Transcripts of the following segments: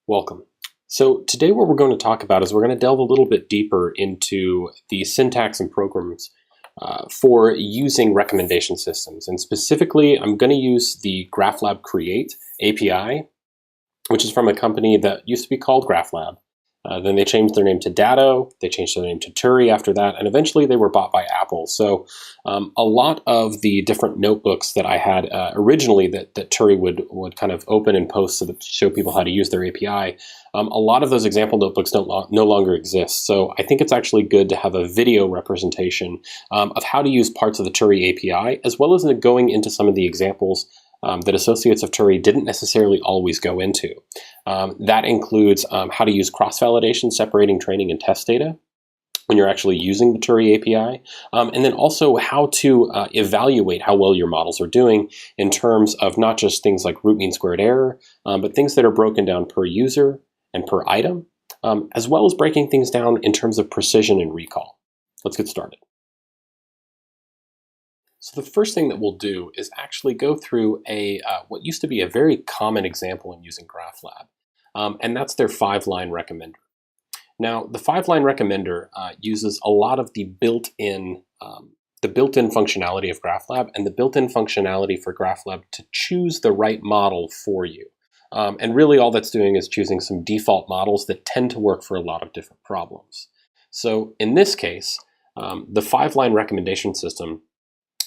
Welcome. So today what we're going to talk about is we're going to delve a little bit deeper into the syntax and programs for using recommendation systems. And specifically, I'm going to use the GraphLab Create API, which is from a company that used to be called GraphLab. Then they changed their name to Datto, they changed their name to Turi after that, and eventually they were bought by Apple. So a lot of the different notebooks that I had originally that Turi would kind of open and post to show people how to use their API, a lot of those example notebooks no longer exist. So I think it's actually good to have a video representation of how to use parts of the Turi API, as well as going into some of the examples that associates of Turi didn't necessarily always go into. That includes how to use cross-validation, separating training and test data when you're actually using the Turi API, and then also how to evaluate how well your models are doing in terms of not just things like root mean squared error, but things that are broken down per user and per item, as well as breaking things down in terms of precision and recall. Let's get started. So the first thing that we'll do is actually go through what used to be a very common example in using GraphLab, and that's their 5-line recommender. Now, the 5-line recommender uses a lot of the built-in functionality of GraphLab and the built-in functionality for GraphLab to choose the right model for you. And really all that's doing is choosing some default models that tend to work for a lot of different problems. So in this case, the 5-line recommendation system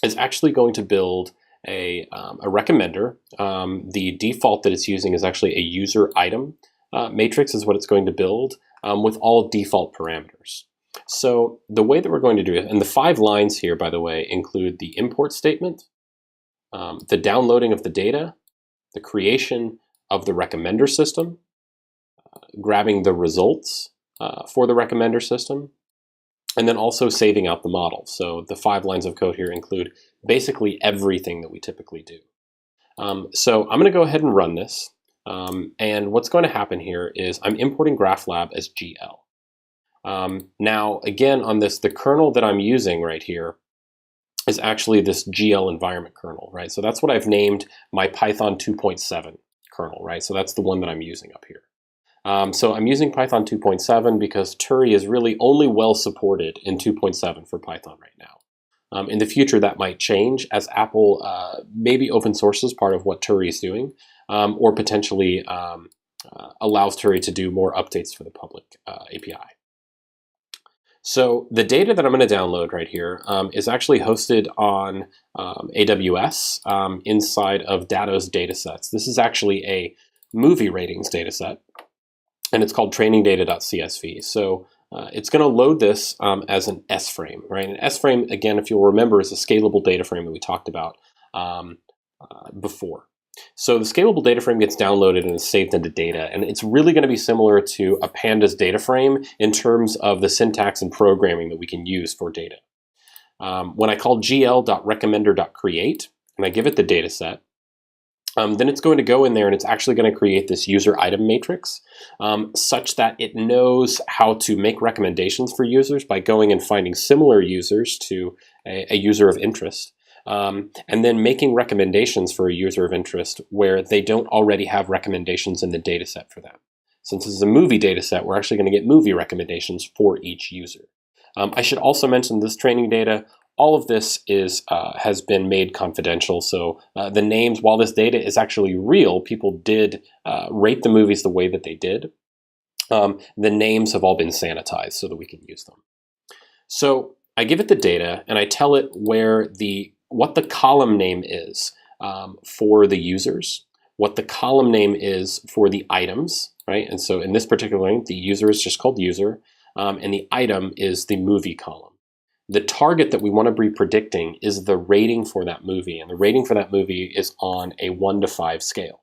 is actually going to build a recommender. The default that it's using is actually a user item matrix is what it's going to build with all default parameters. So the way that we're going to do it, and the 5 lines here, by the way, include the import statement, the downloading of the data, the creation of the recommender system, grabbing the results for the recommender system, and then also saving out the model. So the 5 lines of code here include basically everything that we typically do. So I'm going to go ahead and run this. And what's going to happen here is I'm importing GraphLab as GL. Now, again, on this, the kernel that I'm using right here is actually this GL environment kernel, right? So that's what I've named my Python 2.7 kernel, right? So that's the one that I'm using up here. So I'm using Python 2.7 because Turi is really only well supported in 2.7 for Python right now. In the future, that might change as Apple maybe open sources part of what Turi is doing, or potentially allows Turi to do more updates for the public API. So the data that I'm going to download right here is actually hosted on AWS inside of Datto's datasets. This is actually a movie ratings dataset, and it's called trainingdata.csv. So it's going to load this as an S-frame, right? An S-frame, again, if you'll remember, is a scalable data frame that we talked about before. So the scalable data frame gets downloaded and is saved into data, and it's really going to be similar to a pandas data frame in terms of the syntax and programming that we can use for data. When I call gl.recommender.create and I give it the data set, then it's going to go in there and it's actually going to create this user item matrix such that it knows how to make recommendations for users by going and finding similar users to a user of interest, and then making recommendations for a user of interest where they don't already have recommendations in the data set for them. Since this is a movie data set, we're actually going to get movie recommendations for each user. I should also mention this training data. All of this has been made confidential, so the names, while this data is actually real, people did rate the movies the way that they did. The names have all been sanitized so that we can use them. So I give it the data, and I tell it what the column name is for the users, what the column name is for the items, right? And so in this particular link, the user is just called user, and the item is the movie column. The target that we want to be predicting is the rating for that movie, and the rating for that movie is on a 1 to 5 scale.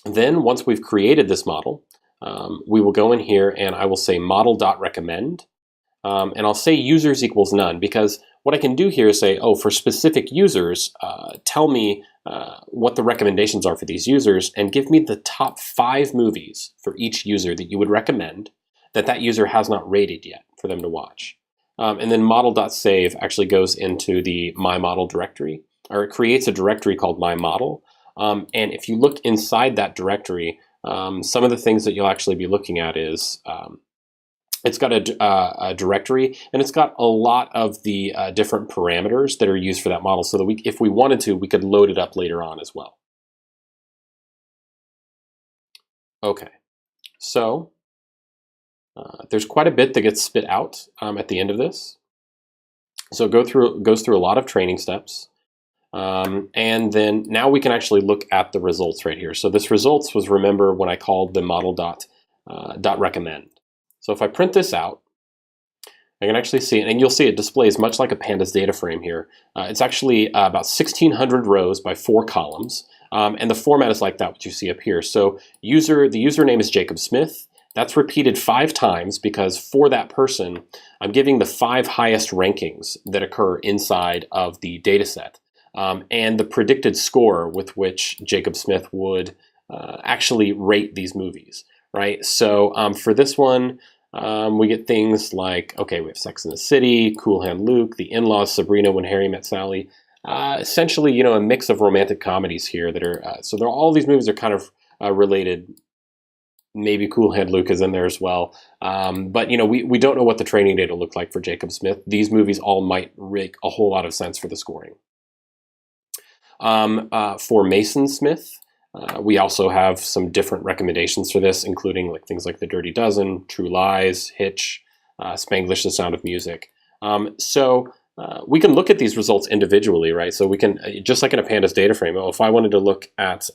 Then once we've created this model, we will go in here and I will say model.recommend, and I'll say users equals none, because what I can do here is say, oh, for specific users, tell me what the recommendations are for these users and give me the top 5 movies for each user that you would recommend that user has not rated yet for them to watch. And then model.save actually goes into the my model directory, or it creates a directory called my model, And if you look inside that directory, some of the things that you'll actually be looking at is it's got a directory, and it's got a lot of the different parameters that are used for that model, so that if we wanted to, we could load it up later on as well. Okay, so there's quite a bit that gets spit out at the end of this. So goes through a lot of training steps. And then now we can actually look at the results right here. So this results was, remember, when I called the model dot recommend. So if I print this out, I can actually see it, and you'll see it displays much like a pandas data frame here. It's actually about 1,600 rows by 4 columns, and the format is like that, what you see up here. So the username is Jacob Smith. That's repeated 5 times because for that person, I'm giving the 5 highest rankings that occur inside of the data set, and the predicted score with which Jacob Smith would actually rate these movies, right? So for this one, we get things like, okay, we have Sex in the City, Cool Hand Luke, The In-Laws, Sabrina, When Harry Met Sally. Essentially, you know, a mix of romantic comedies here that are, so all these movies are kind of related. Maybe Cool Hand Luke is in there as well. But, you know, we don't know what the training data looked like for Jacob Smith. These movies all might make a whole lot of sense for the scoring. For Mason Smith, we also have some different recommendations for this, including like things like The Dirty Dozen, True Lies, Hitch, Spanglish, The Sound of Music. So we can look at these results individually, right? So we can, just like in a pandas data frame, if I wanted to look at,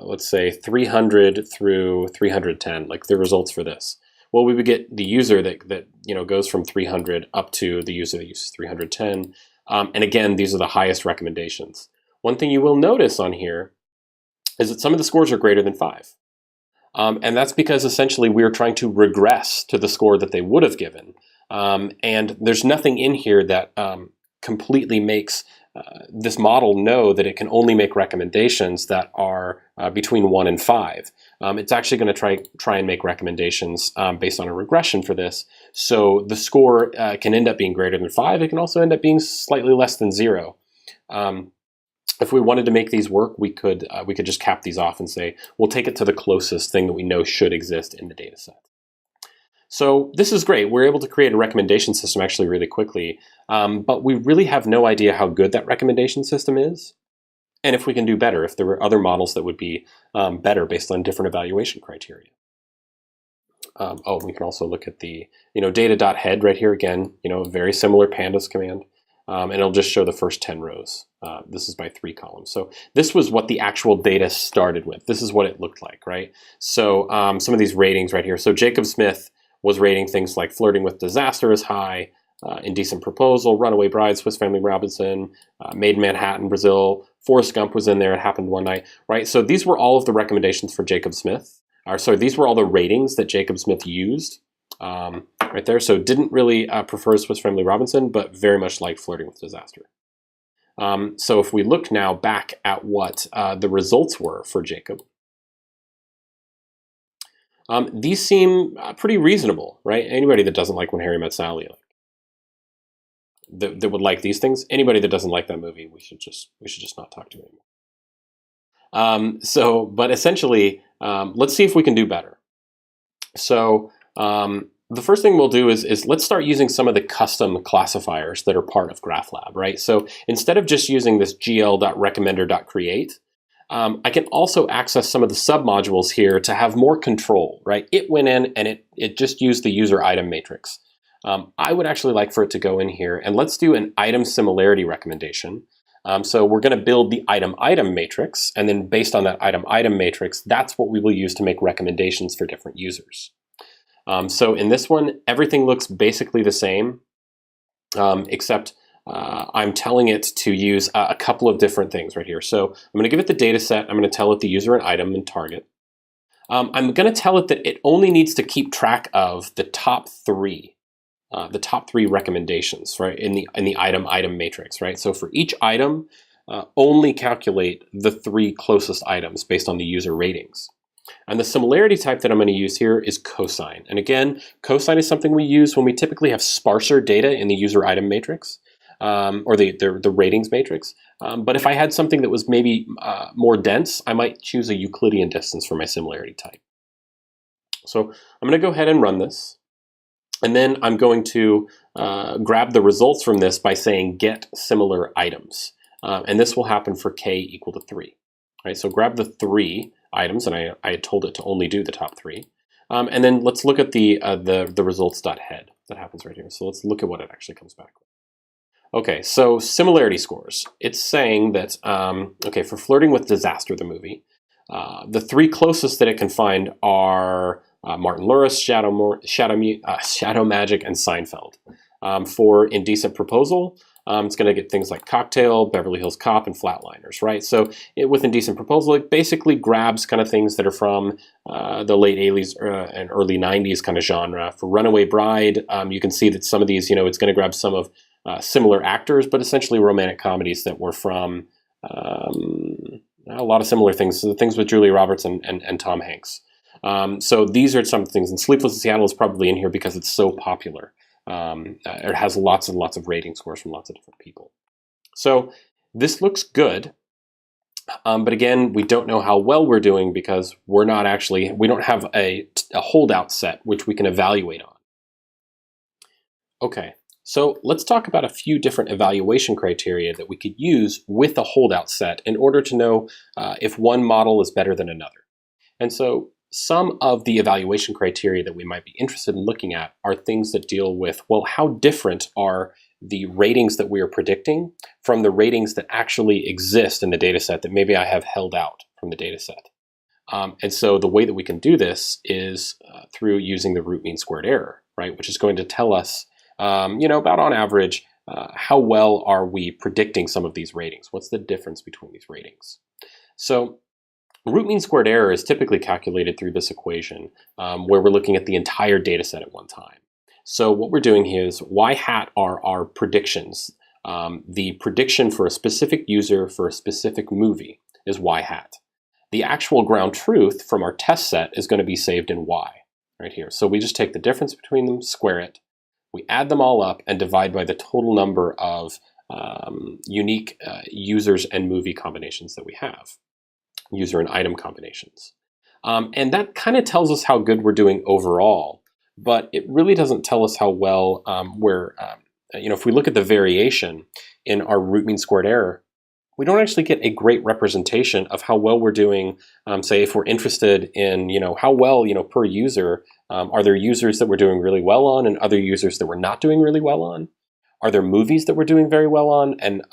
let's say 300 through 310, like the results for this, well, we would get the user that you know goes from 300 up to the user that uses 310. And again, these are the highest recommendations. One thing you will notice on here is that some of the scores are greater than 5. And that's because essentially we're trying to regress to the score that they would have given. And there's nothing in here that completely makes this model know that it can only make recommendations that are between 1 and 5. It's actually going to try and make recommendations based on a regression for this. So the score can end up being greater than 5. It can also end up being slightly less than 0. If we wanted to make these work, we could just cap these off and say, we'll take it to the closest thing that we know should exist in the data set. So this is great. We're able to create a recommendation system actually really quickly, but we really have no idea how good that recommendation system is, and if we can do better, if there were other models that would be better based on different evaluation criteria. Oh, we can also look at the data.head right here again, very similar pandas command, and it'll just show the first 10 rows. This is by 3 columns. So this was what the actual data started with. This is what it looked like, right? So some of these ratings right here. So Jacob Smith was rating things like Flirting with Disaster is high, Indecent Proposal, Runaway Bride, Swiss Family Robinson, Made in Manhattan, Brazil, Forrest Gump was in there, It Happened One Night, right? So these were all of the recommendations for Jacob Smith. These were all the ratings that Jacob Smith used right there. So didn't really prefer Swiss Family Robinson, but very much liked Flirting with Disaster. So if we look now back at what the results were for Jacob, these seem pretty reasonable, right? Anybody that doesn't like When Harry Met Sally, that would like these things. Anybody that doesn't like that movie, we should just not talk to anymore. But essentially, let's see if we can do better. So the first thing we'll do is let's start using some of the custom classifiers that are part of GraphLab, right? So instead of just using this gl.recommender.create, I can also access some of the submodules here to have more control, right? It went in and it just used the user item matrix. I would actually like for it to go in here and let's do an item similarity recommendation. So we're going to build the item matrix, and then based on that item matrix, that's what we will use to make recommendations for different users. So in this one, everything looks basically the same, except I'm telling it to use a couple of different things right here. So I'm going to give it the data set. I'm going to tell it the user and item and target. I'm going to tell it that it only needs to keep track of the top 3 recommendations, right, in the item matrix, right? So for each item, only calculate the 3 closest items based on the user ratings. And the similarity type that I'm going to use here is cosine. And again, cosine is something we use when we typically have sparser data in the user item matrix. or the ratings matrix. But if I had something that was maybe more dense, I might choose a Euclidean distance for my similarity type. So I'm going to go ahead and run this. And then I'm going to grab the results from this by saying get similar items. And this will happen for k equal to 3. Right, so grab the 3 items, and I had told it to only do the top 3. And then let's look at the results.head that happens right here. So let's look at what it actually comes back with. Okay, so similarity scores. It's saying that, okay, for Flirting with Disaster, the movie, the 3 closest that it can find are Martin Lewis, Shadow Magic, and Seinfeld. For Indecent Proposal, it's going to get things like Cocktail, Beverly Hills Cop, and Flatliners, right? So with Indecent Proposal, it basically grabs kind of things that are from the late 80s and early 90s kind of genre. For Runaway Bride, you can see that some of these, it's going to grab some of similar actors, but essentially romantic comedies that were from a lot of similar things, so things with Julia Roberts and Tom Hanks. So these are some things, and Sleepless in Seattle is probably in here because it's so popular. It has lots and lots of rating scores from lots of different people. So this looks good, but again, we don't know how well we're doing because we don't have a holdout set which we can evaluate on. Okay, so let's talk about a few different evaluation criteria that we could use with a holdout set in order to know if one model is better than another. And so some of the evaluation criteria that we might be interested in looking at are things that deal with, well, how different are the ratings that we are predicting from the ratings that actually exist in the data set that maybe I have held out from the data set. And so the way that we can do this is through using the root mean squared error, right? Which is going to tell us, about on average, how well are we predicting some of these ratings? What's the difference between these ratings? So root mean squared error is typically calculated through this equation where we're looking at the entire data set at one time. So what we're doing here is y hat are our predictions. The prediction for a specific user for a specific movie is y hat. The actual ground truth from our test set is going to be saved in y right here. So we just take the difference between them, square it, we add them all up and divide by the total number of unique users and movie combinations that we have. User and item combinations. And that kind of tells us how good we're doing overall, but it really doesn't tell us how well if we look at the variation in our root mean squared error, we don't actually get a great representation of how well we're doing, say if we're interested in, how well, per user, are there users that we're doing really well on and other users that we're not doing really well on? Are there movies that we're doing very well on and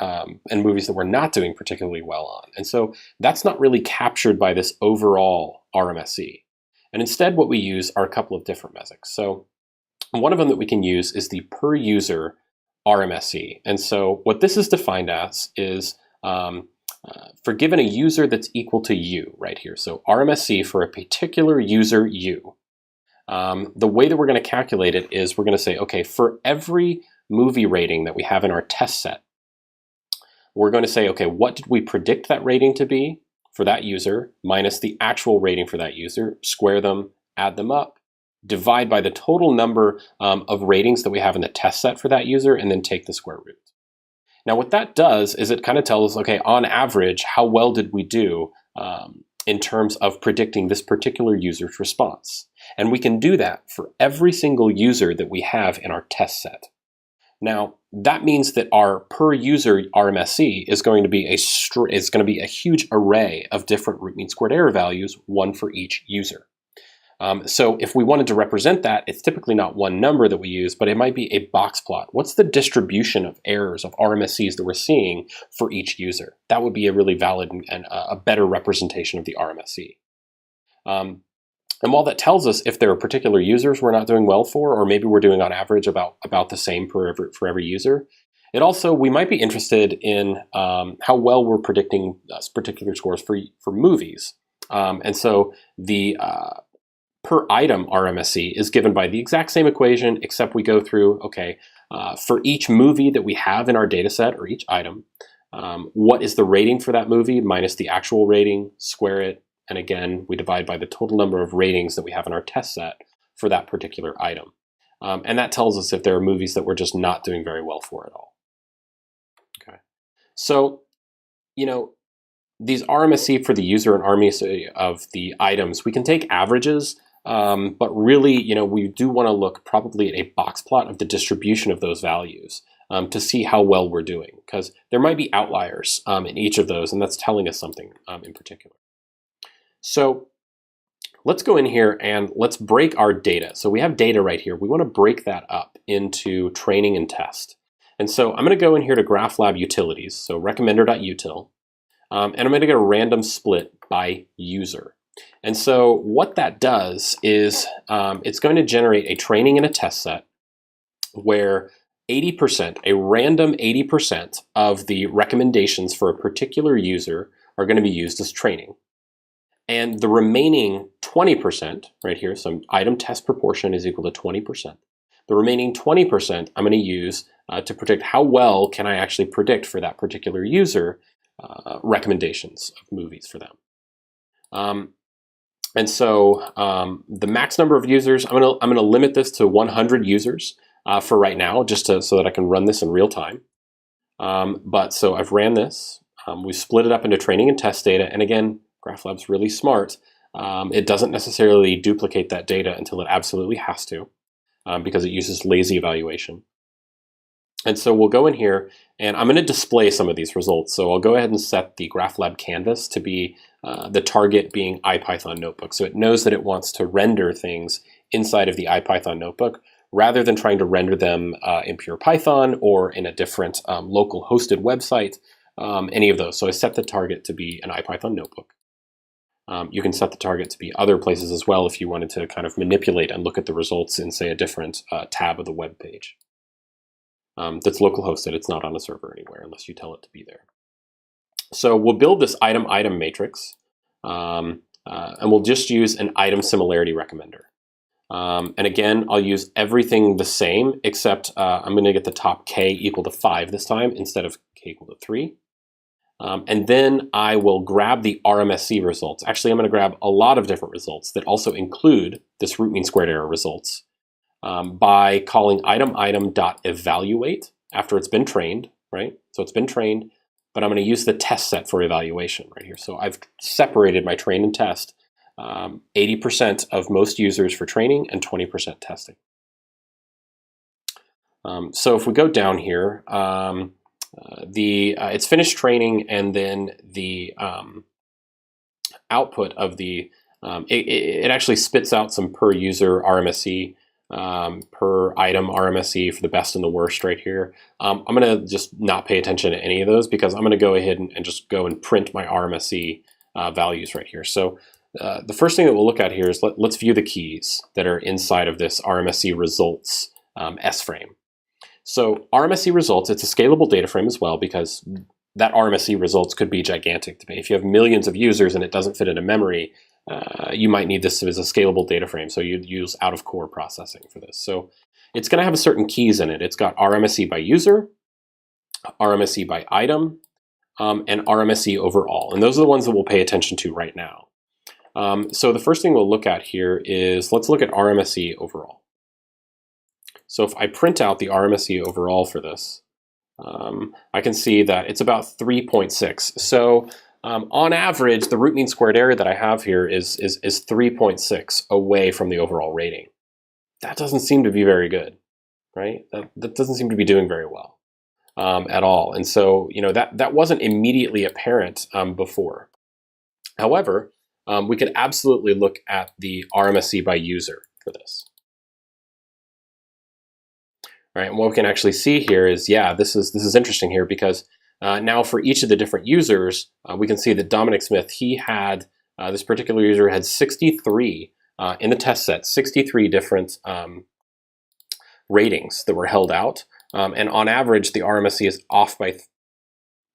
movies that we're not doing particularly well on? And so that's not really captured by this overall RMSE. And instead what we use are a couple of different metrics. So one of them that we can use is the per user RMSE. And so what this is defined as is for given a user that's equal to U right here. So RMSE for a particular user U. The way that we're going to calculate it is we're going to say, okay, for every movie rating that we have in our test set, we're going to say, okay, what did we predict that rating to be for that user minus the actual rating for that user, square them, add them up, divide by the total number of ratings that we have in the test set for that user, and then take the square root. Now what that does is it kind of tells us, okay, on average, how well did we do in terms of predicting this particular user's response? And we can do that for every single user that we have in our test set. Now, that means that our per user RMSE is going to be a huge array of different root mean squared error values, one for each user. So if we wanted to represent that, it's typically not one number that we use, but it might be a box plot. What's the distribution of errors, of RMSEs that we're seeing for each user? That would be a really valid and a better representation of the RMSE. And while that tells us if there are particular users we're not doing well for, or maybe we're doing on average about the same for every user, it also, we might be interested in how well we're predicting particular scores for movies. And so the per item RMSE is given by the exact same equation, except we go through, okay, for each movie that we have in our data set or each item, what is the rating for that movie minus the actual rating, square it, and again, we divide by the total number of ratings that we have in our test set for that particular item. And that tells us if there are movies that we're just not doing very well for at all. So, you know, these RMSE for the user and RMSE of the items, we can take averages, but really, we do want to look probably at a box plot of the distribution of those values to see how well we're doing, because there might be outliers in each of those, and that's telling us something in particular. So let's go in here and let's break our data. So we have data right here. We want to break that up into training and test. And so I'm going to go in here to GraphLab Utilities, so recommender.util. And I'm going to get a random split by user. And so what that does is it's going to generate a training and a test set where 80%, a random 80% of the recommendations for a particular user are going to be used as training. And the remaining 20% right here, so item test proportion is equal to 20%. The remaining 20% I'm going to use to predict how well can I actually predict for that particular user recommendations of movies for them. And so the max number of users, I'm gonna limit this to 100 users for right now, just so that I can run this in real time. But so I've ran this. We split it up into training and test data, and again, GraphLab's really smart. It doesn't necessarily duplicate that data until it absolutely has to, because it uses lazy evaluation. And so we'll go in here, and I'm going to display some of these results. So I'll go ahead and set the GraphLab canvas to be the target being IPython notebook. So it knows that it wants to render things inside of the IPython notebook rather than trying to render them in pure Python or in a different local hosted website, any of those. So I set the target to be an IPython notebook. You can set the target to be other places as well if you wanted to kind of manipulate and look at the results in, say, a different tab of the web page. That's local hosted. It's not on a server anywhere unless you tell it to be there. So we'll build this item matrix, and we'll just use an item similarity recommender. And again, I'll use everything the same, except I'm going to get the top k equal to 5 this time instead of k equal to 3. And then I will grab the RMSE results. Actually, I'm going to grab a lot of different results that also include this root mean squared error results. By calling item.evaluate after it's been trained, right? So it's been trained, but I'm going to use the test set for evaluation right here. So I've separated my train and test, 80% of most users for training and 20% testing. So if we go down here, it's finished training, and then the output of the, it actually spits out some per user RMSE, per item RMSE for the best and the worst right here. I'm going to just not pay attention to any of those because I'm going to go ahead and just go and print my RMSE values right here. So the first thing that we'll look at here is let's view the keys that are inside of this RMSE results S-frame. So RMSE results, it's a scalable data frame as well, because that RMSE results could be gigantic. If you have millions of users and it doesn't fit into memory, you might need this as a scalable data frame, so you'd use out-of-core processing for this. So it's going to have a certain keys in it. It's got RMSE by user, RMSE by item, and RMSE overall. And those are the ones that we'll pay attention to right now. So the first thing we'll look at here is, let's look at RMSE overall. So if I print out the RMSE overall for this, I can see that it's about 3.6. So on average, the root mean squared error that I have here is 3.6 away from the overall rating. That doesn't seem to be very good, right? That doesn't seem to be doing very well at all. And so, that wasn't immediately apparent before. However, we could absolutely look at the RMSE by user for this. Right, and what we can actually see here is, yeah, this is interesting here, because now for each of the different users, we can see that Dominic Smith, he had, this particular user had 63 in the test set, 63 different ratings that were held out. And on average, the RMSE is off by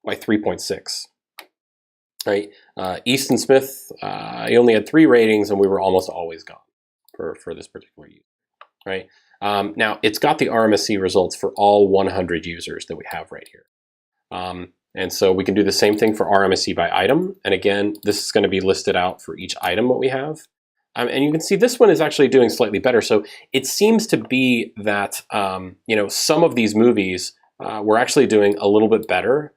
3.6. Right, Easton Smith, he only had 3 ratings, and we were almost always gone for this particular user. Right. Now, it's got the RMSE results for all 100 users that we have right here. And so we can do the same thing for RMSE by item. And again, this is going to be listed out for each item what we have. And you can see this one is actually doing slightly better. So it seems to be that, some of these movies were actually doing a little bit better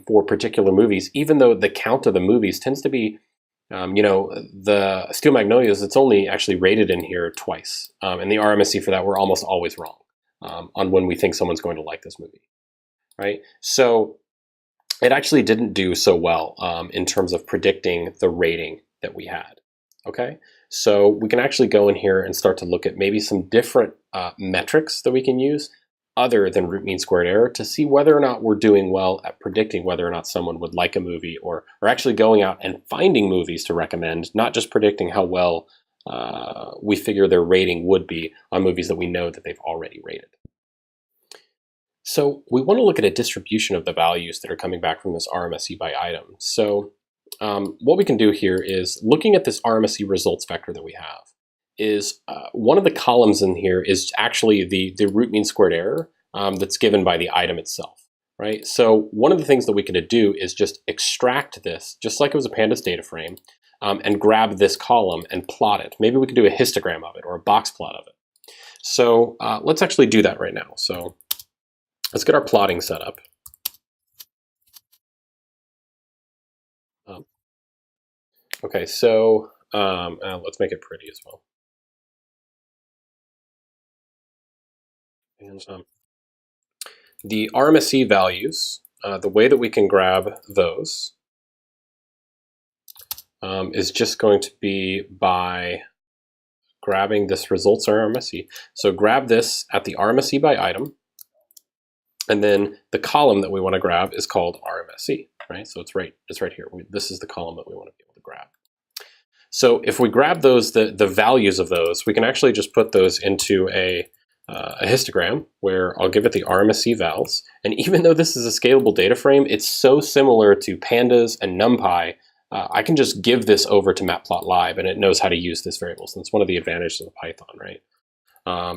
for particular movies, even though the count of the movies tends to be, the Steel Magnolias, it's only actually rated in here twice. And the RMSE for that, we're almost always wrong on when we think someone's going to like this movie, right? So it actually didn't do so well in terms of predicting the rating that we had, okay? So we can actually go in here and start to look at maybe some different metrics that we can use other than root mean squared error to see whether or not we're doing well at predicting whether or not someone would like a movie, or actually going out and finding movies to recommend, not just predicting how well we figure their rating would be on movies that we know that they've already rated. So we want to look at a distribution of the values that are coming back from this RMSE by item. So what we can do here is, looking at this RMSE results vector that we have, is one of the columns in here is actually the root mean squared error that's given by the item itself, right? So one of the things that we can do is just extract this, just like it was a pandas data frame, and grab this column and plot it. Maybe we can do a histogram of it or a box plot of it. So let's actually do that right now. So let's get our plotting set up. Okay, so let's make it pretty as well. And the RMSE values, the way that we can grab those is just going to be by grabbing this results RMSE. So grab this at the RMSE by item, and then the column that we want to grab is called RMSE, right? So it's right here. This is the column that we want to be able to grab. So if we grab those, the values of those, we can actually just put those into a histogram where I'll give it the RMSE vals. And even though this is a scalable data frame, it's so similar to pandas and NumPy, I can just give this over to Matplotlib and it knows how to use this variable. So that's one of the advantages of Python, right?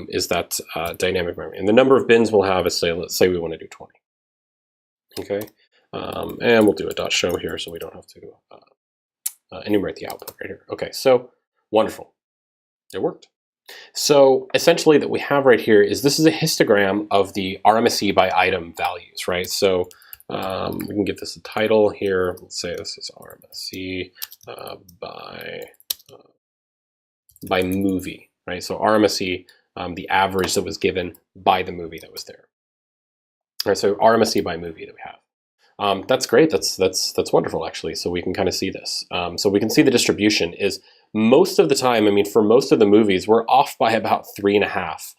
Is that dynamic memory. And the number of bins we'll have is, let's say we want to do 20. Okay, and we'll do a .show here so we don't have to enumerate the output right here. Okay, so wonderful, it worked. So essentially that we have right here is, this is a histogram of the RMSE by item values, right? So we can give this a title here. Let's say this is RMSE by movie, right? So RMSE, the average that was given by the movie that was there. All right, so RMSE by movie that we have. That's great. That's wonderful, actually. So we can kind of see this. So we can see the distribution is, most of the time, I mean, for most of the movies, we're off by about 3.5.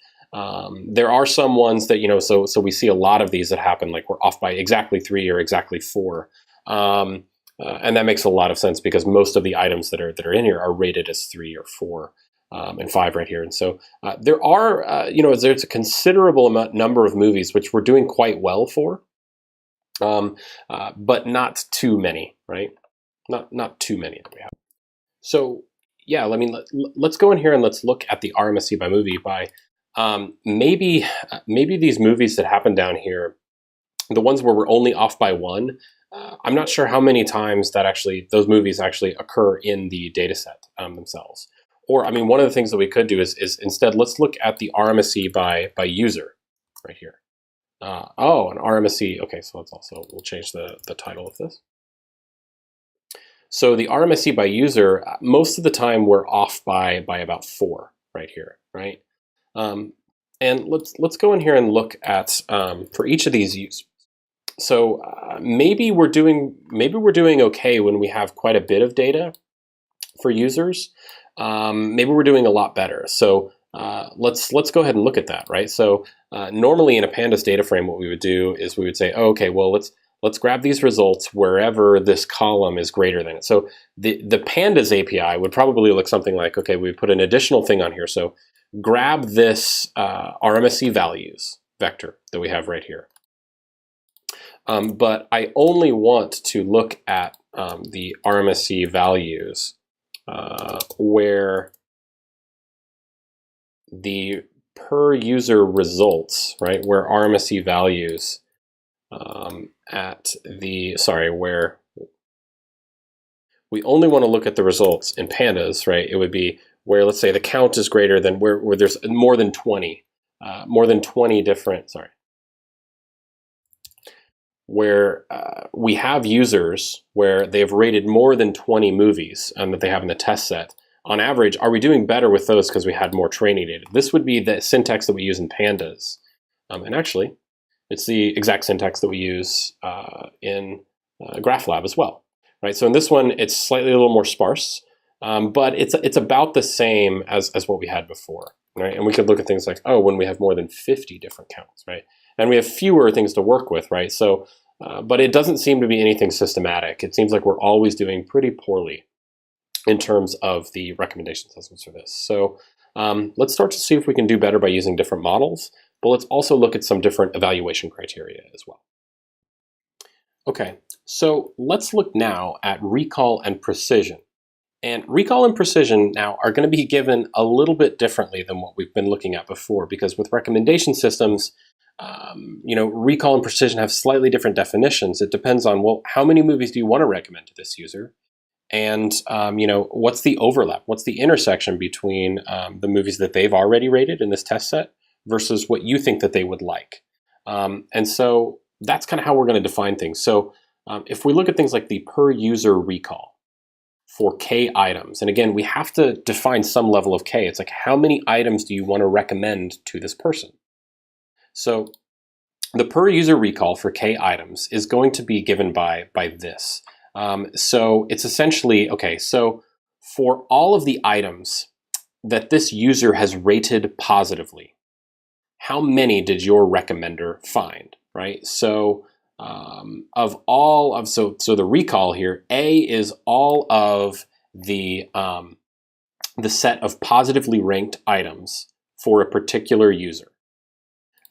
There are some ones that, so we see a lot of these that happen, like we're off by exactly 3 or exactly 4. And that makes a lot of sense because most of the items that are in here are rated as 3 or 4. And 5 right here. And so there are, there's a considerable number of movies which we're doing quite well for, but not too many, right? Not too many that we have. So yeah, I mean, let's go in here and let's look at the RMSE by movie by maybe these movies that happen down here, the ones where we're only off by 1. I'm not sure how many times that those movies actually occur in the data set themselves. Or, I mean, one of the things that we could do is instead, let's look at the RMSE by user right here. An RMSE. Okay, so we'll change the title of this. So the RMSE by user, most of the time we're off by about 4 right here, right? And let's go in here and look at for each of these users. So maybe we're doing okay when we have quite a bit of data for users. Maybe we're doing a lot better. So let's go ahead and look at that, right? So normally in a pandas data frame, what we would do is we would say, oh, okay, well, let's grab these results wherever this column is greater than it. So the pandas API would probably look something like, okay, we put an additional thing on here. So grab this RMSE values vector that we have right here. But I only want to look at the RMSE values where the per user results, right, where RMSE values where we only want to look at the results in pandas, right? It would be where, let's say, the count is greater than where there's more than 20 different, where we have users where they've rated more than 20 movies that they have in the test set. On average, are we doing better with those because we had more training data? This would be the syntax that we use in pandas. And actually, it's the exact syntax that we use in GraphLab as well. Right? So in this one, it's slightly a little more sparse, but it's about the same as what we had before. Right? And we could look at things like, oh, when we have more than 50 different counts, right? And we have fewer things to work with, right? So, but it doesn't seem to be anything systematic. It seems like we're always doing pretty poorly in terms of the recommendation systems for this. So let's start to see if we can do better by using different models, but let's also look at some different evaluation criteria as well. Okay, so let's look now at recall and precision. And recall and precision now are going to be given a little bit differently than what we've been looking at before, because with recommendation systems, recall and precision have slightly different definitions. It depends on, well, how many movies do you want to recommend to this user? And, what's the overlap? What's the intersection between the movies that they've already rated in this test set versus what you think that they would like? And so that's kind of how we're going to define things. So if we look at things like the per user recall for K items, and again, we have to define some level of K. It's like, how many items do you want to recommend to this person? So the per user recall for K items is going to be given by this. So it's essentially, okay, so for all of the items that this user has rated positively, how many did your recommender find, right? So so the recall here, A is all of the set of positively ranked items for a particular user.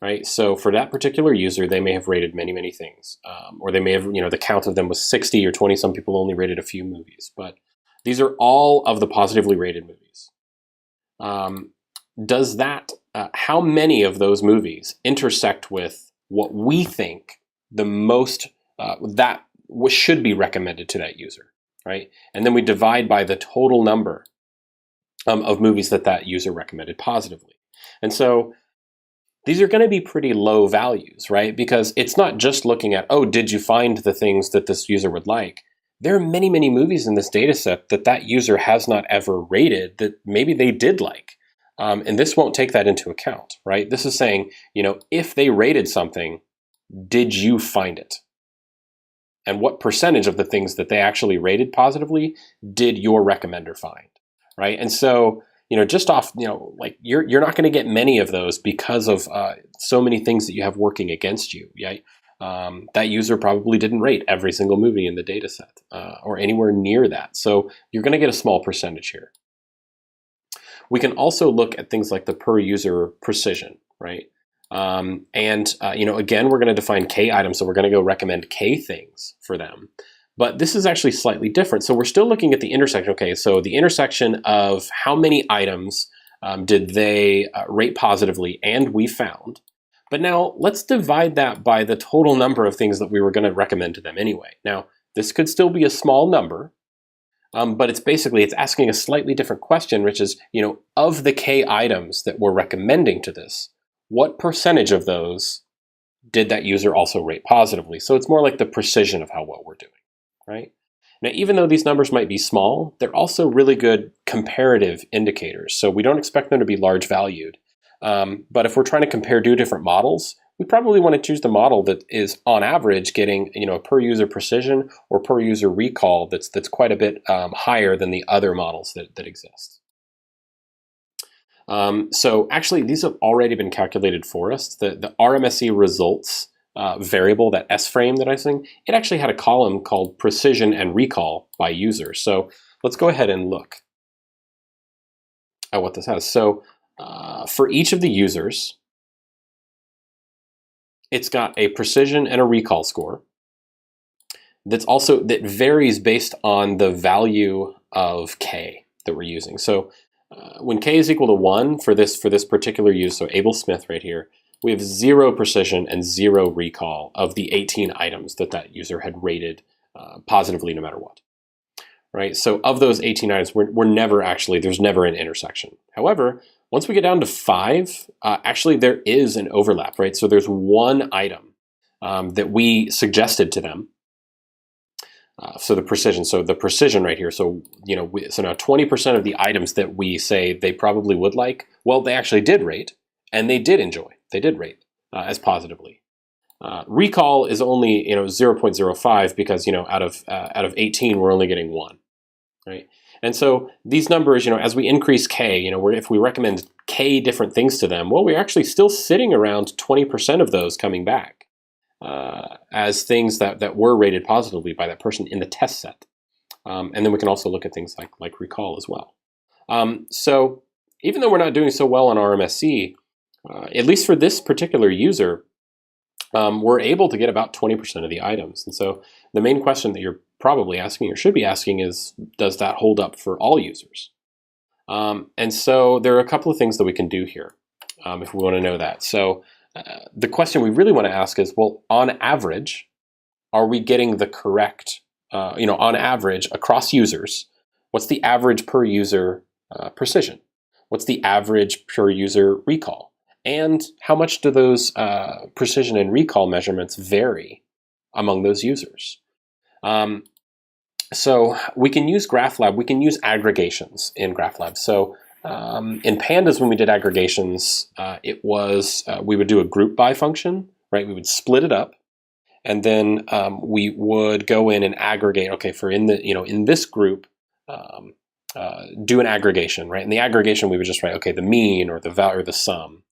Right? So for that particular user, they may have rated many, many things. Or they may have, the count of them was 60 or 20. Some people only rated a few movies. But these are all of the positively rated movies. How many of those movies intersect with what we think the most, should be recommended to that user, right? And then we divide by the total number of movies that user recommended positively. And so these are going to be pretty low values, right? Because it's not just looking at, oh, did you find the things that this user would like? There are many, many movies in this data set that user has not ever rated that maybe they did like. And this won't take that into account, right? This is saying, if they rated something, did you find it? And what percentage of the things that they actually rated positively did your recommender find, right? And so, just off, you're not going to get many of those because of so many things that you have working against you. Right? That user probably didn't rate every single movie in the data set or anywhere near that. So you're going to get a small percentage here. We can also look at things like the per user precision, right? Again, we're going to define K items, so we're going to go recommend K things for them. But this is actually slightly different. So we're still looking at the intersection. Okay, so the intersection of how many items did they rate positively and we found. But now let's divide that by the total number of things that we were going to recommend to them anyway. Now, this could still be a small number, but it's asking a slightly different question, which is, of the K items that we're recommending to this, what percentage of those did that user also rate positively? So it's more like the precision of what we're doing. Right? Now, even though these numbers might be small, they're also really good comparative indicators. So we don't expect them to be large valued. But if we're trying to compare two different models, we probably want to choose the model that is on average getting a per user precision or per user recall that's quite a bit higher than the other models that exist. So actually, these have already been calculated for us. The RMSE results variable, that S frame that I was saying, it actually had a column called precision and recall by user. So let's go ahead and look at what this has. So for each of the users, it's got a precision and a recall score that varies based on the value of K that we're using. So when K is equal to 1 for this particular use, so Abel Smith right here, we have 0 precision and 0 recall of the 18 items that user had rated positively no matter what. Right? So of those 18 items, there's never an intersection. However, once we get down to 5, actually there is an overlap, right? So there's one item that we suggested to them. So the precision right here. So so now 20% of the items that we say they probably would like, well, they actually did rate, and they did enjoy. They did rate as positively. Recall is only 0.05 because out of 18 we're only getting 1, right? And so these numbers, as we increase k, if we recommend k different things to them, well, we're actually still sitting around 20% of those coming back as things that were rated positively by that person in the test set. And then we can also look at things like recall as well. So even though we're not doing so well on RMSE, at least for this particular user, we're able to get about 20% of the items. And so the main question that you're probably asking or should be asking is, does that hold up for all users? And so there are a couple of things that we can do here if we want to know that. So the question we really want to ask is, well, on average, are we getting the correct, on average across users, what's the average per user precision? What's the average per user recall? And how much do those precision and recall measurements vary among those users? So we can use GraphLab, we can use aggregations in GraphLab. So in Pandas, when we did aggregations, it was, we would do a group by function, right? We would split it up, and then we would go in and aggregate, okay, for in this group, do an aggregation, right? In the aggregation, we would just write, okay, the mean or the value or the sum.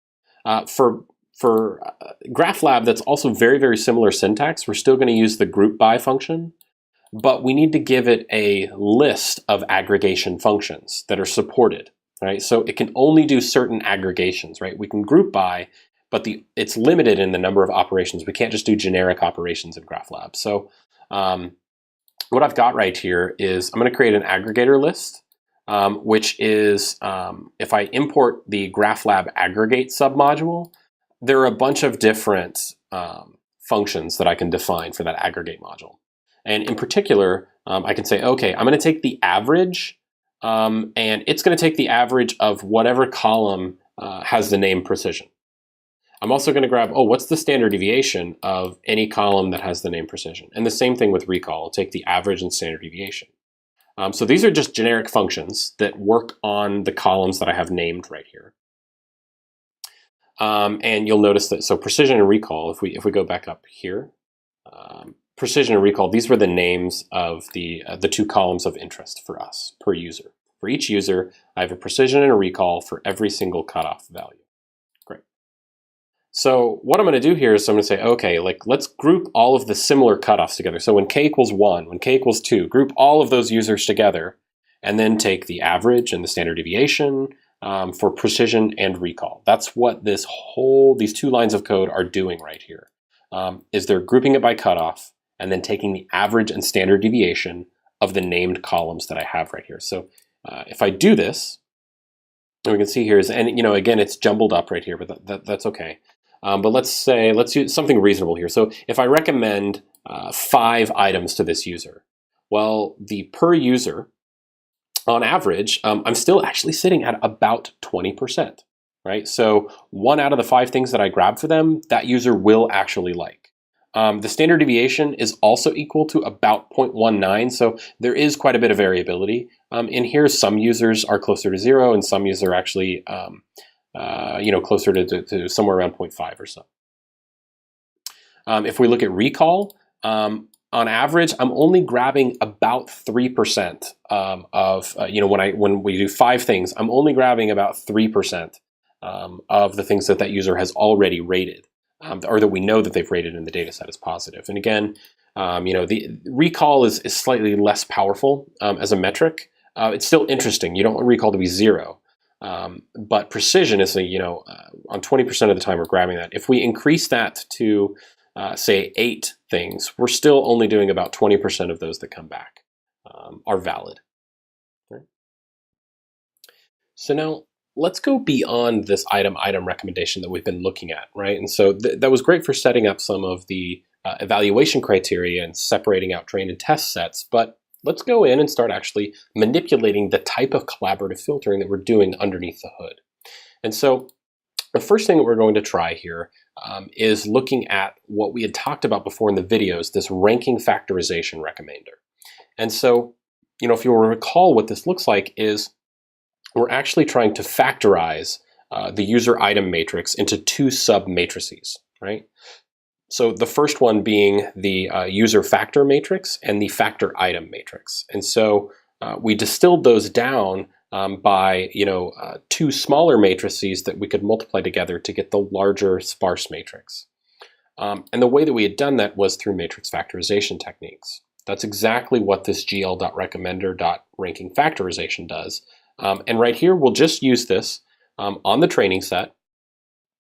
For GraphLab, that's also very, very similar syntax. We're still going to use the group by function, but we need to give it a list of aggregation functions that are supported, right? So it can only do certain aggregations, right? We can group by, but it's limited in the number of operations. We can't just do generic operations in GraphLab. So what I've got right here is I'm going to create an aggregator list, which is if I import the GraphLab aggregate submodule, there are a bunch of different functions that I can define for that aggregate module. And in particular, I can say, okay, I'm going to take the average, and it's going to take the average of whatever column has the name precision. I'm also going to grab, what's the standard deviation of any column that has the name precision? And the same thing with recall. I'll take the average and standard deviation. So these are just generic functions that work on the columns that I have named right here. And you'll notice that, so precision and recall, if we go back up here, precision and recall, these were the names of the two columns of interest for us per user. For each user, I have a precision and a recall for every single cutoff value. Great. So what I'm going to do here is I'm going to say, okay, let's group all of the similar cutoffs together. So when k equals 1, when k equals 2, group all of those users together, and then take the average and the standard deviation for precision and recall. That's what these two lines of code are doing right here. Is they're grouping it by cutoff and then taking the average and standard deviation of the named columns that I have right here. So if I do this, we can see here is, and again, it's jumbled up right here, but that's okay. But let's use something reasonable here. So if I recommend 5 items to this user, well, the per user, on average, I'm still actually sitting at about 20%, right? So 1 out of the 5 things that I grab for them, that user will actually like. The standard deviation is also equal to about 0.19, so there is quite a bit of variability. In here, some users are closer to 0, and some users are actually closer to somewhere around 0.5 or so. If we look at recall, on average, I'm only grabbing about 3% of when we do 5 things, I'm only grabbing about 3% of the things that user has already rated, or that we know that they've rated in the data set as positive. And again, the recall is slightly less powerful as a metric. It's still interesting. You don't want recall to be 0. But precision is, on 20% of the time we're grabbing that. If we increase that to, say, 8 things, we're still only doing about 20% of those that come back are valid. Right? So now let's go beyond this item recommendation that we've been looking at, right? And so that was great for setting up some of the evaluation criteria and separating out train and test sets, but let's go in and start actually manipulating the type of collaborative filtering that we're doing underneath the hood. And so the first thing that we're going to try here is looking at what we had talked about before in the videos, this ranking factorization recommender. And so, if you'll recall, what this looks like is we're actually trying to factorize the user item matrix into two sub-matrices, right? So the first one being the user factor matrix and the factor item matrix. And so we distilled those down by two smaller matrices that we could multiply together to get the larger sparse matrix. And the way that we had done that was through matrix factorization techniques. That's exactly what this gl.recommender.ranking factorization does. And right here, we'll just use this on the training set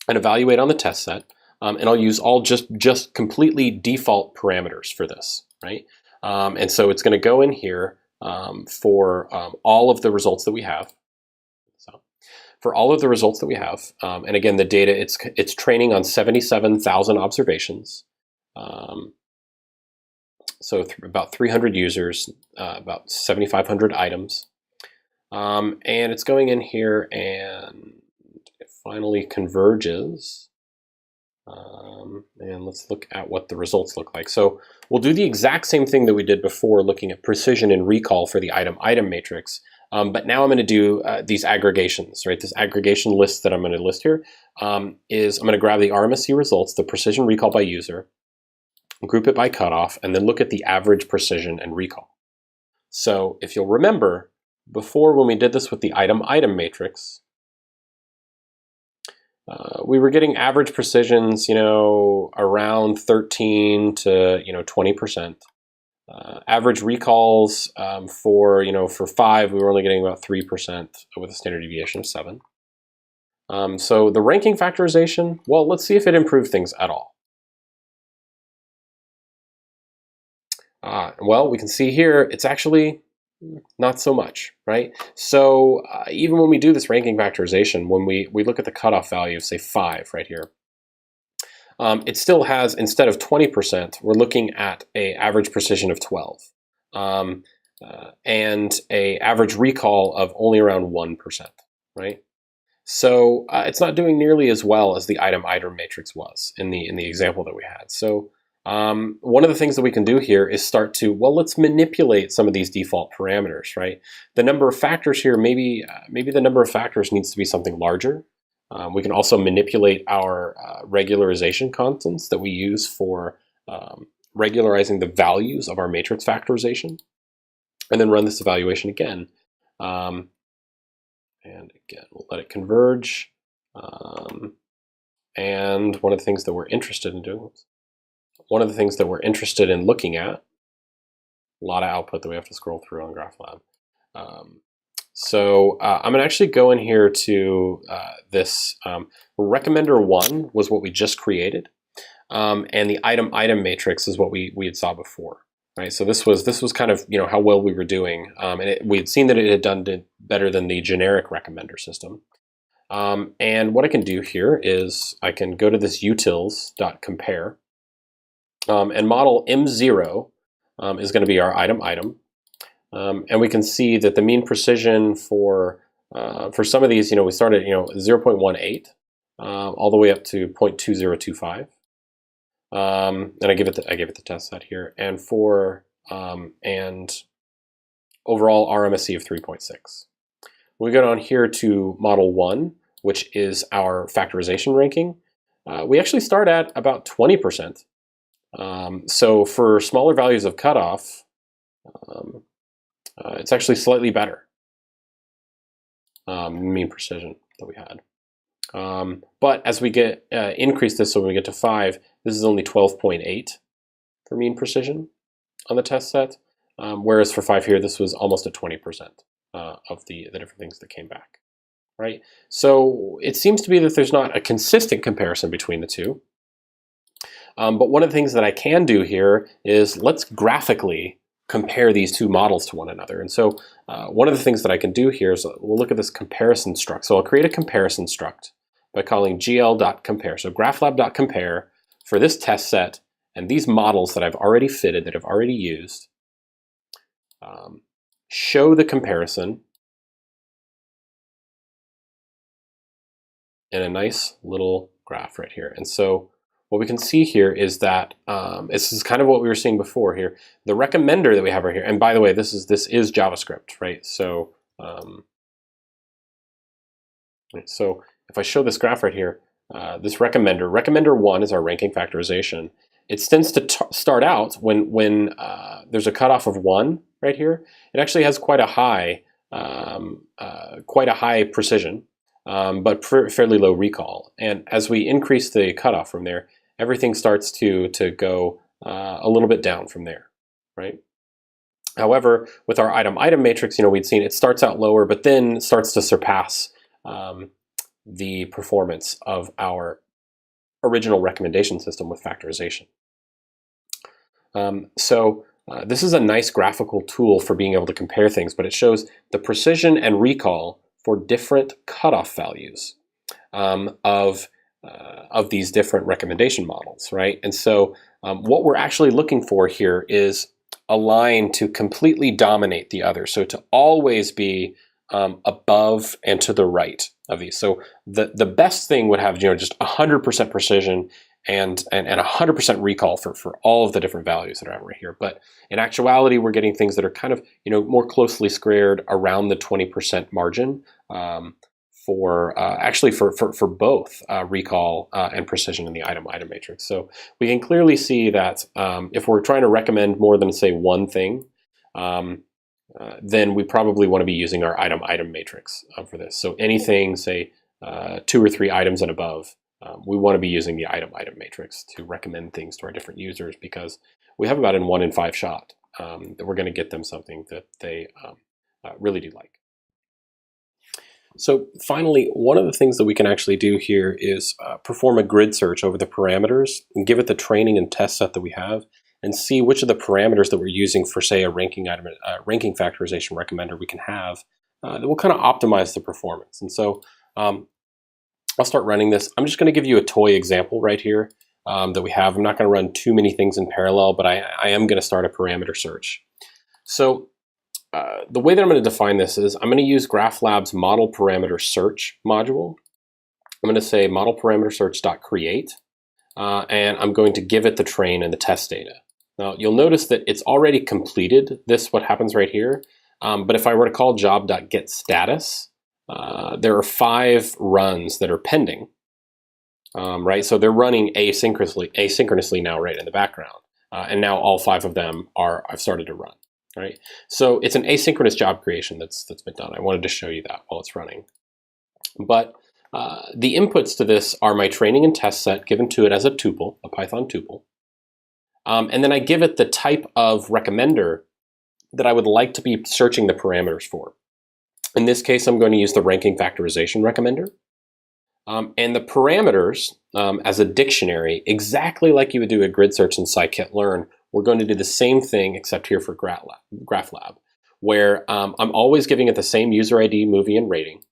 and evaluate on the test set. And I'll use all just completely default parameters for this, right? And so it's going to go in here for all of the results that we have. So for all of the results that we have, and again, the data, it's training on 77,000 observations. So about 300 users, about 7,500 items. And it's going in here and it finally converges. And let's look at what the results look like. So we'll do the exact same thing that we did before, looking at precision and recall for the item matrix. But now I'm going to do these aggregations, right? This aggregation list that I'm going to list here is I'm going to grab the RMSE results, the precision recall by user, group it by cutoff, and then look at the average precision and recall. So if you'll remember, before when we did this with the item matrix, we were getting average precisions, around 13 to 20%. Average recalls for 5, we were only getting about 3% with a standard deviation of 7. So the ranking factorization, well, let's see if it improved things at all. Well, we can see here it's actually not so much, right? So even when we do this ranking factorization, when we look at the cutoff value of, say, 5 right here, it still has, instead of 20%, we're looking at an average precision of 12 and an average recall of only around 1%, right? So it's not doing nearly as well as the item matrix was in the example that we had. So one of the things that we can do here is start to, well, let's manipulate some of these default parameters, right? The number of factors here, maybe the number of factors needs to be something larger. We can also manipulate our regularization constants that we use for regularizing the values of our matrix factorization, and then run this evaluation again. And again, we'll let it converge. And one of the things that we're interested in doing, looking at, a lot of output that we have to scroll through on GraphLab. So I'm gonna actually go in here to this recommender 1 was what we just created, and the item matrix is what we had saw before, right? So this was kind of how well we were doing, and we had seen that it had done better than the generic recommender system. And what I can do here is I can go to this utils.compare, and model M0 is going to be our item. And we can see that the mean precision for some of these, we start at 0.18 all the way up to 0.2025. And I give it the test set here, and for and overall RMSE of 3.6. We go down here to model 1, which is our factorization ranking. We actually start at about 20%. So for smaller values of cutoff, it's actually slightly better, mean precision that we had. But as we get increase this, so when we get to 5, this is only 12.8 for mean precision on the test set, whereas for 5 here, this was almost at 20% of the different things that came back, right? So it seems to be that there's not a consistent comparison between the two. But one of the things that I can do here is let's graphically compare these two models to one another. And so one of the things that I can do here is we'll look at this comparison struct. So I'll create a comparison struct by calling gl.compare. So graphlab.compare for this test set and these models that I've already fitted, that I've already used, show the comparison in a nice little graph right here. And so what we can see here is that this is kind of what we were seeing before here. The recommender that we have right here, and by the way, this is JavaScript, right? So so if I show this graph right here, this recommender 1 is our ranking factorization. It tends to start out when there's a cutoff of 1 right here. It actually has quite a high precision, but fairly low recall. And as we increase the cutoff from there, everything starts to go a little bit down from there, right? However, with our item matrix, we'd seen it starts out lower, but then starts to surpass the performance of our original recommendation system with factorization. This is a nice graphical tool for being able to compare things, but it shows the precision and recall for different cutoff values of these different recommendation models, right? And so what we're actually looking for here is a line to completely dominate the other, so to always be above and to the right of these. So the best thing would have just 100% precision and 100% recall for all of the different values that are right here. But in actuality, we're getting things that are kind of more closely squared around the 20% margin for both recall and precision in the item matrix. So we can clearly see that if we're trying to recommend more than, say, one thing, then we probably want to be using our item matrix for this. So anything, say, 2 or 3 items and above, we want to be using the item matrix to recommend things to our different users, because we have about a 1 in 5 shot that we're going to get them something that they really do like. So finally, one of the things that we can actually do here is perform a grid search over the parameters and give it the training and test set that we have, and see which of the parameters that we're using for, say, a ranking factorization recommender we can have that will kind of optimize the performance. And so I'll start running this. I'm just going to give you a toy example right here that we have. I'm not going to run too many things in parallel, but I am going to start a parameter search. So the way that I'm going to define this is I'm going to use GraphLab's model parameter search module. I'm going to say model parameter search.create, and I'm going to give it the train and the test data. Now you'll notice that it's already completed what happens right here. But if I were to call job.getStatus, there are 5 runs that are pending, right? So they're running asynchronously now, right in the background, and now all 5 of them I've started to run, right? So it's an asynchronous job creation that's been done. I wanted to show you that while it's running. But the inputs to this are my training and test set given to it as a tuple, a Python tuple, and then I give it the type of recommender that I would like to be searching the parameters for. In this case, I'm going to use the ranking factorization recommender. And the parameters as a dictionary, exactly like you would do a grid search in scikit-learn, we're going to do the same thing except here for GraphLab, where I'm always giving it the same user ID, movie, and rating.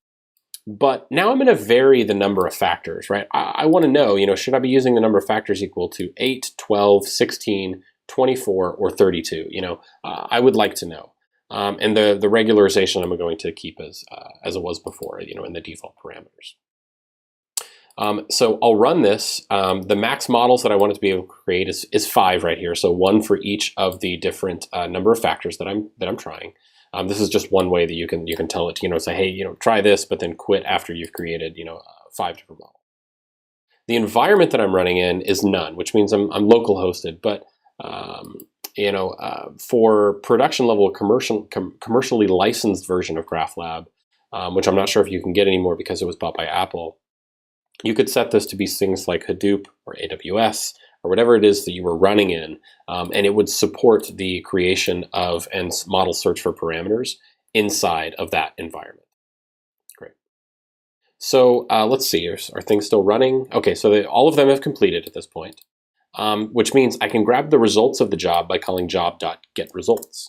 But now I'm going to vary the number of factors, right? I want to know, should I be using the number of factors equal to 8, 12, 16, 24, or 32? I would like to know. And the regularization I'm going to keep as it was before, in the default parameters. So I'll run this. The max models that I want it to be able to create is 5 right here. So 1 for each of the different number of factors that I'm trying. This is just one way that you can tell it to say, hey, try this, but then quit after you've created 5 different models. The environment that I'm running in is none, which means I'm local hosted, but for production level commercially licensed version of GraphLab, which I'm not sure if you can get anymore because it was bought by Apple, you could set this to be things like Hadoop or AWS or whatever it is that you were running in, and it would support the creation of and model search for parameters inside of that environment. Great. So let's see, are things still running? Okay, so all of them have completed at this point. Which means I can grab the results of the job by calling job.getResults.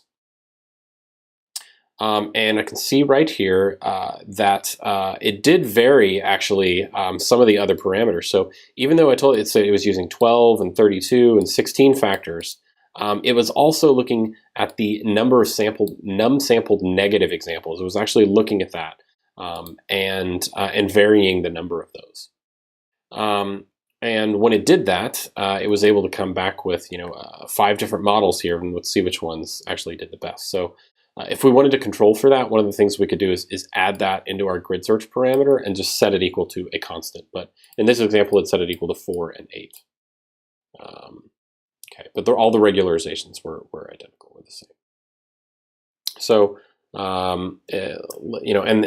And I can see right here that it did vary, actually, some of the other parameters. So even though I told it it was using 12 and 32 and 16 factors, it was also looking at the number of num-sampled negative examples. It was actually looking at that and varying the number of those. And when it did that, it was able to come back with 5 different models here, and let's see which ones actually did the best. So if we wanted to control for that, one of the things we could do is add that into our grid search parameter and just set it equal to a constant. But in this example, it set it equal to 4 and 8. Okay, but all the regularizations were identical, were the same. So and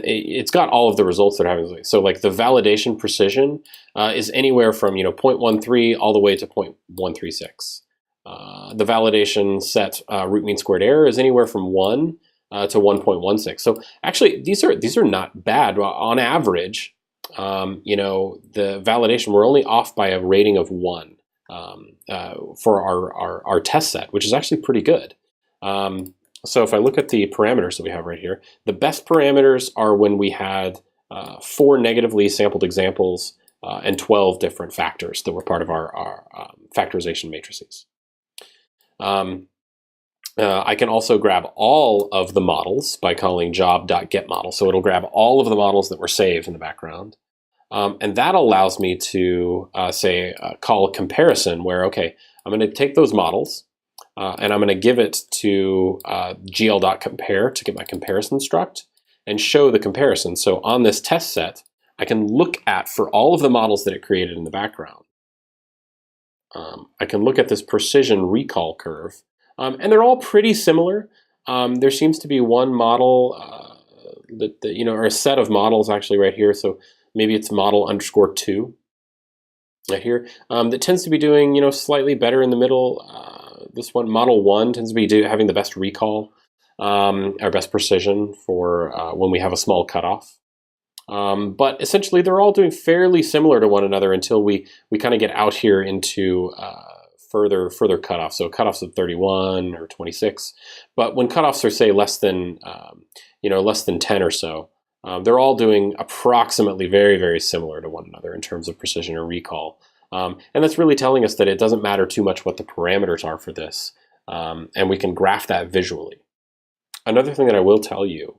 it's got all of the results that are happening. So like the validation precision is anywhere from 0.13 all the way to 0.136. The validation set root mean squared error is anywhere from 1 to 1.16. So actually, these are not bad on average. The validation, we're only off by a rating of 1 for our test set, which is actually pretty good. So if I look at the parameters that we have right here, the best parameters are when we had 4 negatively sampled examples and 12 different factors that were part of our factorization matrices. I can also grab all of the models by calling job.getModel. So it'll grab all of the models that were saved in the background. And that allows me to call a comparison where, okay, I'm going to take those models and I'm going to give it to gl.compare to get my comparison struct and show the comparison. So on this test set, I can look at, for all of the models that it created in the background, I can look at this precision recall curve. And they're all pretty similar. There seems to be one model or a set of models actually right here. So maybe it's model _2 right here that tends to be doing slightly better in the middle. This one, model 1, tends to be having the best recall or best precision for when we have a small cutoff. But essentially, they're all doing fairly similar to one another until we kind of get out here into further cutoffs. So cutoffs of 31 or 26. But when cutoffs are, say, less than 10 or so, they're all doing approximately very, very similar to one another in terms of precision or recall. And that's really telling us that it doesn't matter too much what the parameters are for this. And we can graph that visually. Another thing that I will tell you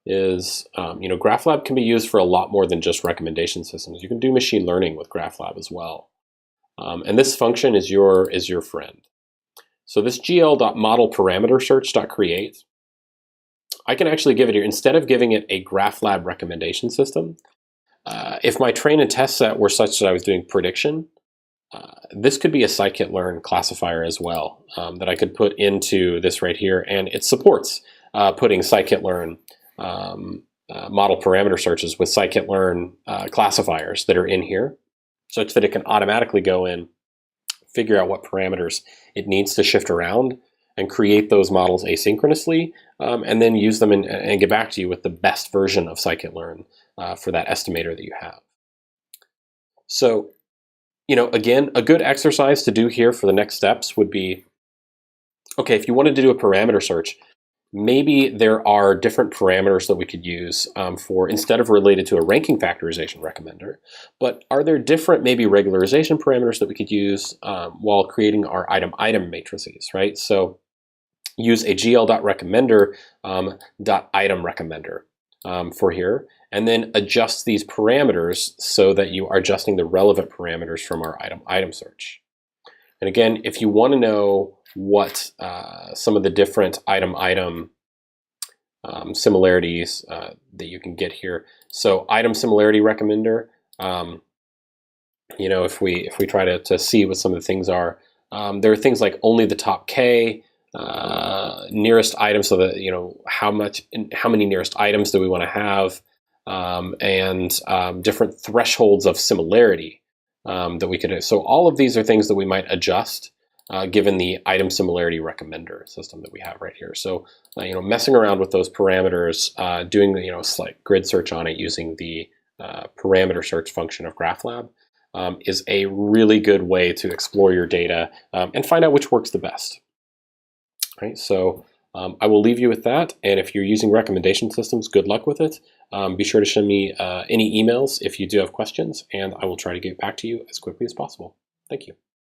is, GraphLab can be used for a lot more than just recommendation systems. You can do machine learning with GraphLab as well. And this function is your friend. So this gl.modelParameterSearch.create, I can actually give it here, instead of giving it a GraphLab recommendation system, if my train and test set were such that I was doing prediction, this could be a scikit-learn classifier as well that I could put into this right here, and it supports putting scikit-learn model parameter searches with scikit-learn classifiers that are in here, such that it can automatically go in, figure out what parameters it needs to shift around, and create those models asynchronously, and then use them and get back to you with the best version of scikit-learn for that estimator that you have. So, again, a good exercise to do here for the next steps would be, okay, if you wanted to do a parameter search, maybe there are different parameters that we could use for, instead of related to a ranking factorization recommender, but are there different maybe regularization parameters that we could use while creating our item matrices, right? So use a gl.recommender.item recommender for here, and then adjust these parameters so that you are adjusting the relevant parameters from our item search. And again, if you want to know what some of the different item similarities that you can get here. So item similarity recommender, if we try to see what some of the things are, there are things like only the top K, nearest items, so that how many nearest items do we want to have, and different thresholds of similarity that we could do. So all of these are things that we might adjust given the item similarity recommender system that we have right here. So messing around with those parameters, doing slight grid search on it using the parameter search function of GraphLab is a really good way to explore your data and find out which works the best. Right, so I will leave you with that, and if you're using recommendation systems, good luck with it. Be sure to send me any emails if you do have questions, and I will try to get back to you as quickly as possible. Thank you.